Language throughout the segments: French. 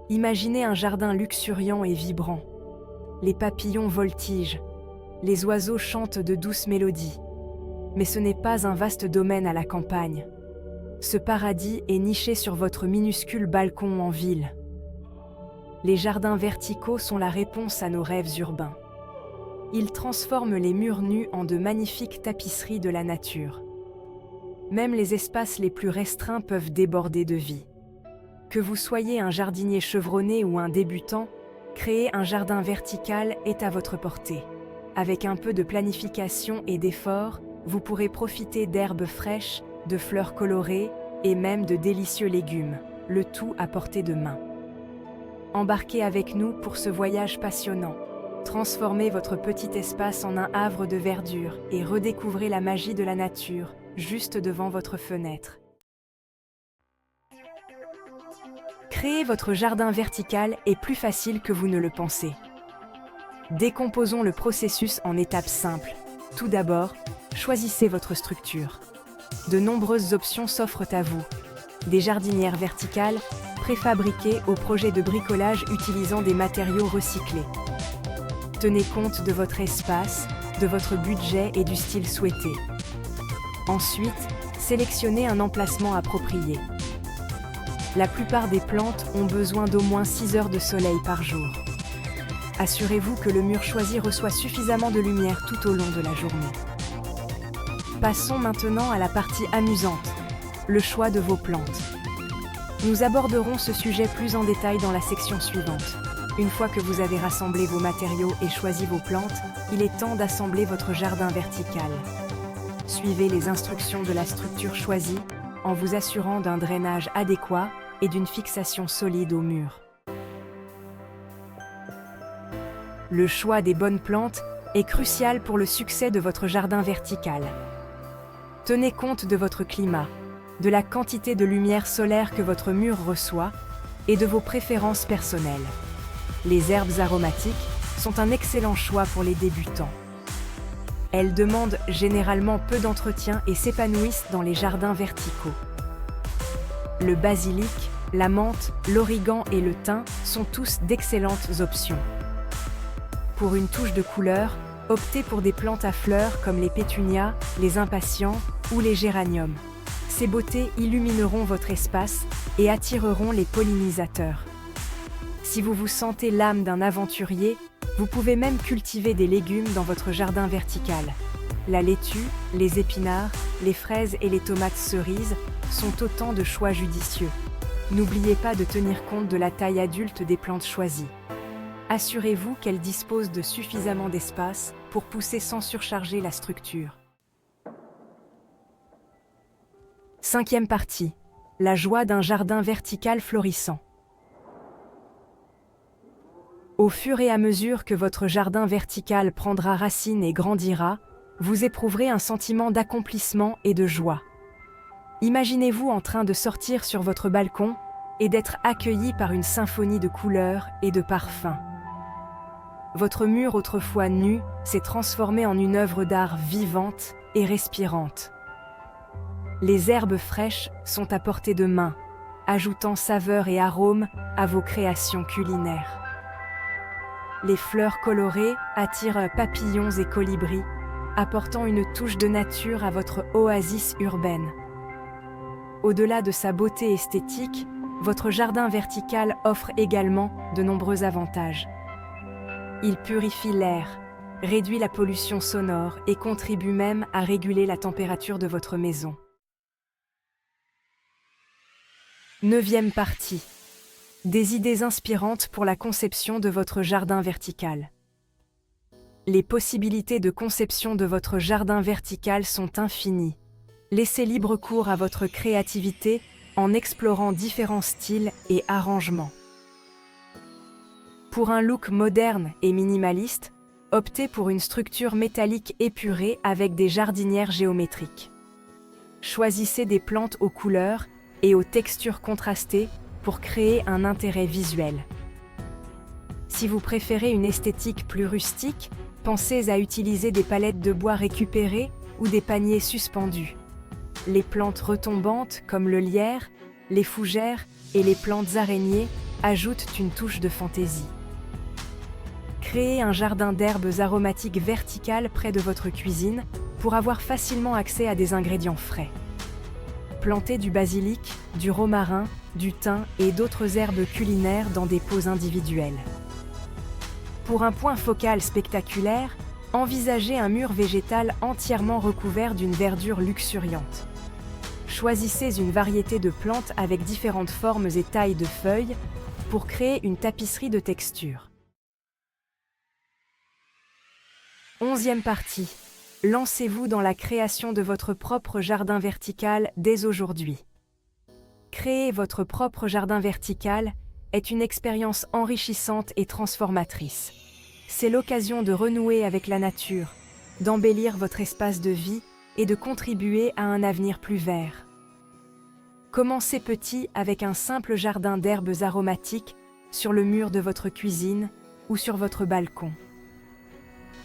Imaginez un jardin luxuriant et vibrant. Les papillons voltigent, les oiseaux chantent de douces mélodies. Mais ce n'est pas un vaste domaine à la campagne. Ce paradis est niché sur votre minuscule balcon en ville. Les jardins verticaux sont la réponse à nos rêves urbains. Ils transforment les murs nus en de magnifiques tapisseries de la nature. Même les espaces les plus restreints peuvent déborder de vie. Que vous soyez un jardinier chevronné ou un débutant, créer un jardin vertical est à votre portée. Avec un peu de planification et d'effort, vous pourrez profiter d'herbes fraîches, de fleurs colorées et même de délicieux légumes, le tout à portée de main. Embarquez avec nous pour ce voyage passionnant. Transformez votre petit espace en un havre de verdure et redécouvrez la magie de la nature, juste devant votre fenêtre. Créer votre jardin vertical est plus facile que vous ne le pensez. Décomposons le processus en étapes simples. Tout d'abord, choisissez votre structure. De nombreuses options s'offrent à vous. Des jardinières verticales, préfabriquées au projet de bricolage utilisant des matériaux recyclés. Tenez compte de votre espace, de votre budget et du style souhaité. Ensuite, sélectionnez un emplacement approprié. La plupart des plantes ont besoin d'au moins 6 heures de soleil par jour. Assurez-vous que le mur choisi reçoit suffisamment de lumière tout au long de la journée. Passons maintenant à la partie amusante, le choix de vos plantes. Nous aborderons ce sujet plus en détail dans la section suivante. Une fois que vous avez rassemblé vos matériaux et choisi vos plantes, il est temps d'assembler votre jardin vertical. Suivez les instructions de la structure choisie en vous assurant d'un drainage adéquat et d'une fixation solide au mur. Le choix des bonnes plantes est crucial pour le succès de votre jardin vertical. Tenez compte de votre climat, de la quantité de lumière solaire que votre mur reçoit et de vos préférences personnelles. Les herbes aromatiques sont un excellent choix pour les débutants. Elles demandent généralement peu d'entretien et s'épanouissent dans les jardins verticaux. Le basilic, la menthe, l'origan et le thym sont tous d'excellentes options. Pour une touche de couleur, optez pour des plantes à fleurs comme les pétunias, les impatiens ou les géraniums. Ces beautés illumineront votre espace et attireront les pollinisateurs. Si vous vous sentez l'âme d'un aventurier, vous pouvez même cultiver des légumes dans votre jardin vertical. La laitue, les épinards, les fraises et les tomates cerises sont autant de choix judicieux. N'oubliez pas de tenir compte de la taille adulte des plantes choisies. Assurez-vous qu'elles disposent de suffisamment d'espace pour pousser sans surcharger la structure. Cinquième partie, la joie d'un jardin vertical florissant. Au fur et à mesure que votre jardin vertical prendra racine et grandira, vous éprouverez un sentiment d'accomplissement et de joie. Imaginez-vous en train de sortir sur votre balcon et d'être accueilli par une symphonie de couleurs et de parfums. Votre mur autrefois nu s'est transformé en une œuvre d'art vivante et respirante. Les herbes fraîches sont à portée de main, ajoutant saveur et arôme à vos créations culinaires. Les fleurs colorées attirent papillons et colibris, apportant une touche de nature à votre oasis urbaine. Au-delà de sa beauté esthétique, votre jardin vertical offre également de nombreux avantages. Il purifie l'air, réduit la pollution sonore et contribue même à réguler la température de votre maison. Neuvième partie. Des idées inspirantes pour la conception de votre jardin vertical. Les possibilités de conception de votre jardin vertical sont infinies. Laissez libre cours à votre créativité en explorant différents styles et arrangements. Pour un look moderne et minimaliste, optez pour une structure métallique épurée avec des jardinières géométriques. Choisissez des plantes aux couleurs et aux textures contrastées pour créer un intérêt visuel. Si vous préférez une esthétique plus rustique, pensez à utiliser des palettes de bois récupérées ou des paniers suspendus. Les plantes retombantes comme le lierre, les fougères et les plantes araignées ajoutent une touche de fantaisie. Créez un jardin d'herbes aromatiques vertical près de votre cuisine pour avoir facilement accès à des ingrédients frais. Plantez du basilic, du romarin, du thym et d'autres herbes culinaires dans des pots individuels. Pour un point focal spectaculaire, envisagez un mur végétal entièrement recouvert d'une verdure luxuriante. Choisissez une variété de plantes avec différentes formes et tailles de feuilles pour créer une tapisserie de textures. 11e partie. Lancez-vous dans la création de votre propre jardin vertical dès aujourd'hui. Créer votre propre jardin vertical est une expérience enrichissante et transformatrice. C'est l'occasion de renouer avec la nature, d'embellir votre espace de vie et de contribuer à un avenir plus vert. Commencez petit avec un simple jardin d'herbes aromatiques sur le mur de votre cuisine ou sur votre balcon.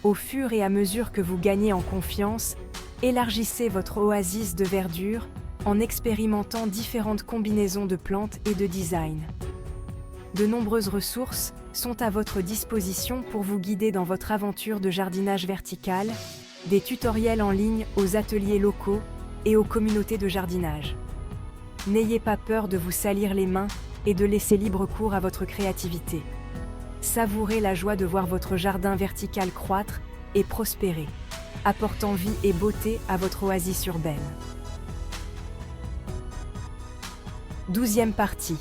Au fur et à mesure que vous gagnez en confiance, élargissez votre oasis de verdure en expérimentant différentes combinaisons de plantes et de design. De nombreuses ressources sont à votre disposition pour vous guider dans votre aventure de jardinage vertical, des tutoriels en ligne aux ateliers locaux et aux communautés de jardinage. N'ayez pas peur de vous salir les mains et de laisser libre cours à votre créativité. Savourez la joie de voir votre jardin vertical croître et prospérer, apportant vie et beauté à votre oasis urbaine. 12e partie.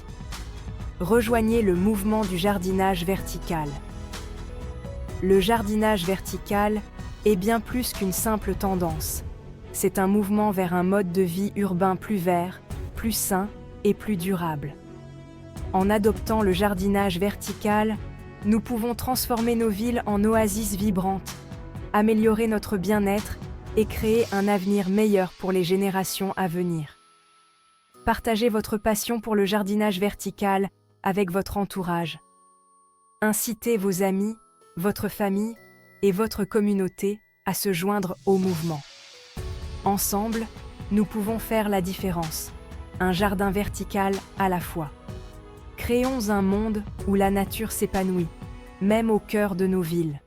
Rejoignez le mouvement du jardinage vertical. Le jardinage vertical est bien plus qu'une simple tendance. C'est un mouvement vers un mode de vie urbain plus vert, plus sain et plus durable. En adoptant le jardinage vertical, nous pouvons transformer nos villes en oasis vibrantes, améliorer notre bien-être et créer un avenir meilleur pour les générations à venir. Partagez votre passion pour le jardinage vertical avec votre entourage. Incitez vos amis, votre famille et votre communauté à se joindre au mouvement. Ensemble, nous pouvons faire la différence. Un jardin vertical à la fois. Créons un monde où la nature s'épanouit, même au cœur de nos villes.